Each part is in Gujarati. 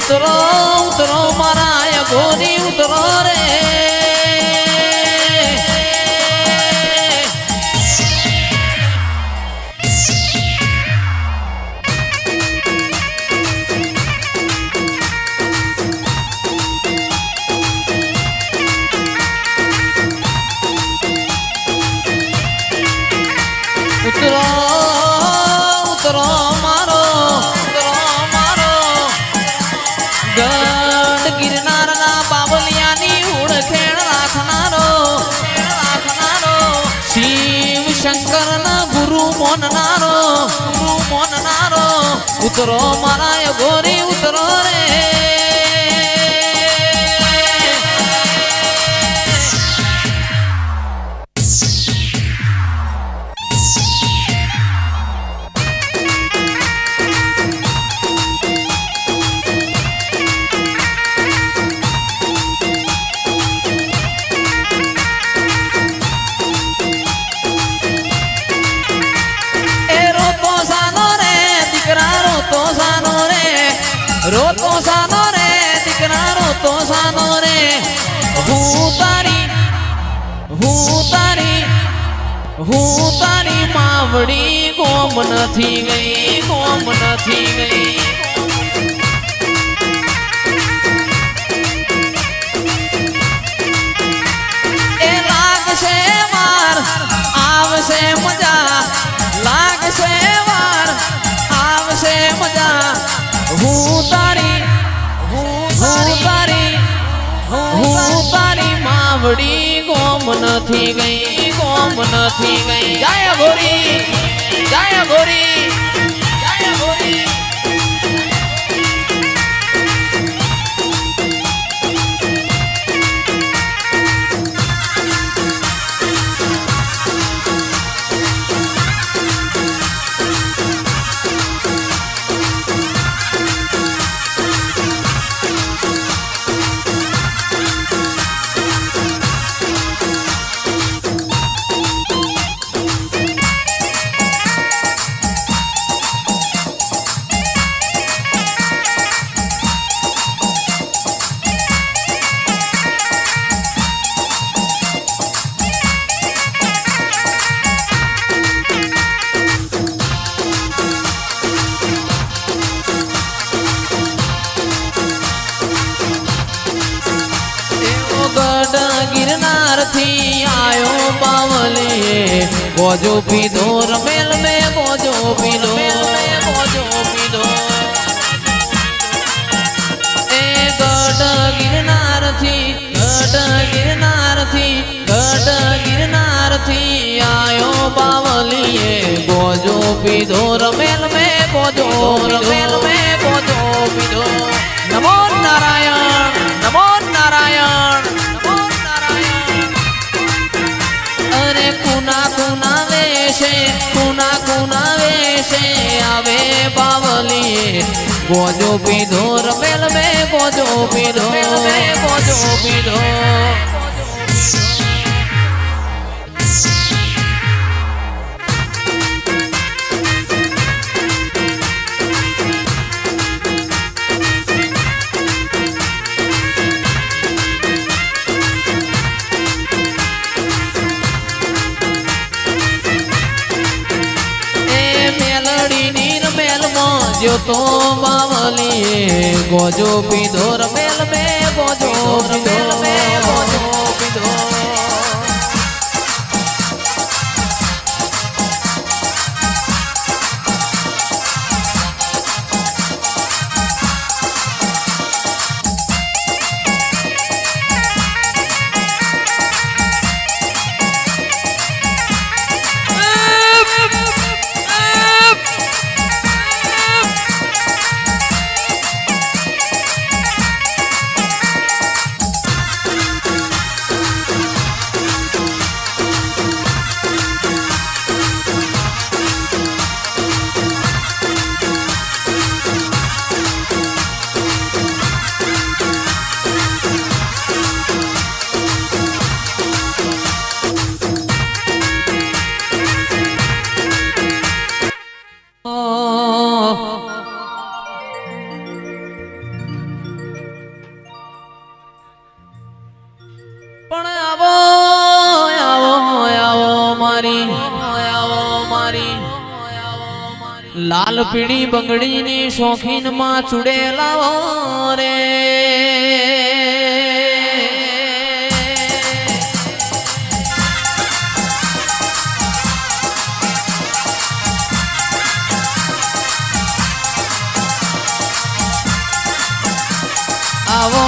ઉતરો ઉતરો મારા ગોરી ઉતરો રે ઉતરો ઉતરો મારો ગઢ ગિરનારના બાબલિયાની ઉડખેણ રાખનારો શિવ શંકરના ગુરુ મોનનારો ઉતરો મારા ગોરી ઉતરો રે રોતો સાનો રે દીકરા રોતો સાનો રે હું તારી માવડી કોમ નથી ગઈ એ લાગશે વાર આવશે મજા લાગશે વાર આવશે મજા હું તારી માવડી ગોમ નથી ગઈ જય ગોરી गिरनार थी आयो बावले गोजो पीधो रमेल में गोजो पीधो ए गढ़ गिरनार थी आयो बावलिए गोजो पीधो रमेल में गोजो पीधो नमो नारायण अरे कुना वेशे आवे बावलिए गोजो पीधो रमेल में गोजो पीधो जो तो बावलिए गोजो पीधो रमेल में गोजो पीधो લાલ પીળી બંગડીની શોખીનમાં ચૂડેલા રે આવો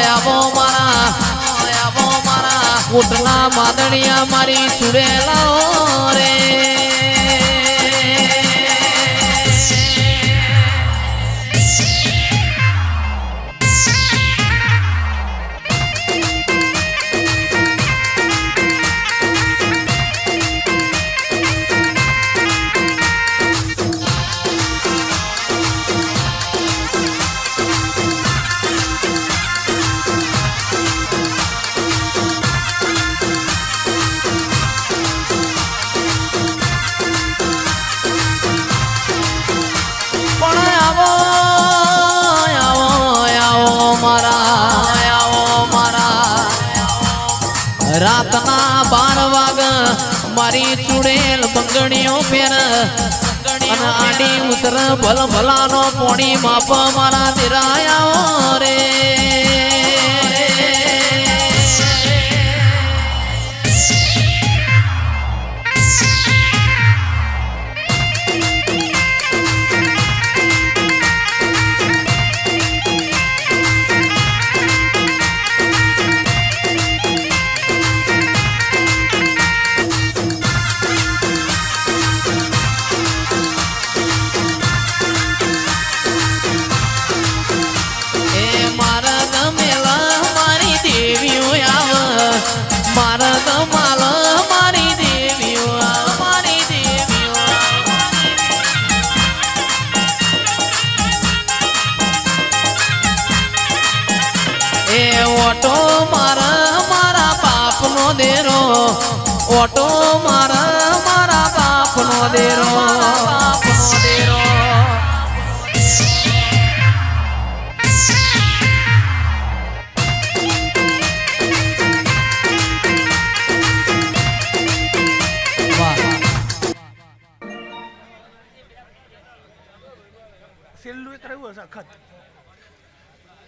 આવો મારા કોટના માદણિયા મારી ચૂડેલા રે રાતના 12 વાગ મારી ચૂડેલ બંગણીઓ ફેર અને આડી ઉતર ભલ ભલાનો પોણી માપ મારા દિરાયા રે ઓટો મારા બાપનો દેરો ઓટો મારા બાપનો દેરો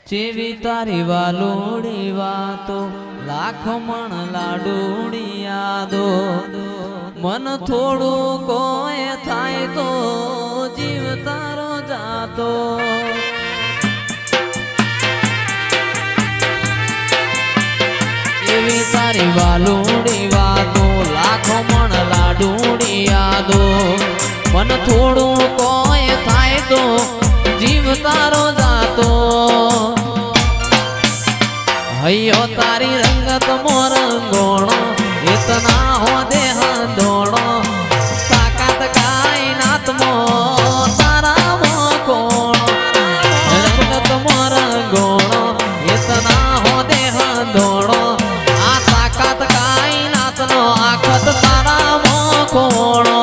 ચેવી તારી વાલોડી વાતો લાખ મણ લાડુડી યાદો મન થોડું કોઈ થાય તો જીવ તારો જાતો ચેવી તારી વાલોડી વાતો લાખ મણ લાડુડી યાદો મન થોડું કોઈ થાય તો જીવ તારો જાતો હૈયો તારી રંગત મોરંગોણો ઇતના હો દેહ દોણો તાકાત કાયનાત મો તારા મો કોણો રંગત મોરંગોણો ઇતના હો દેહ દોણો આ તાકાત કાયનાત નો આખત તારા મો કોણો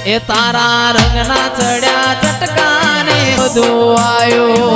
એ તારા રંગના ચડ્યા ચટકાને બધું આયો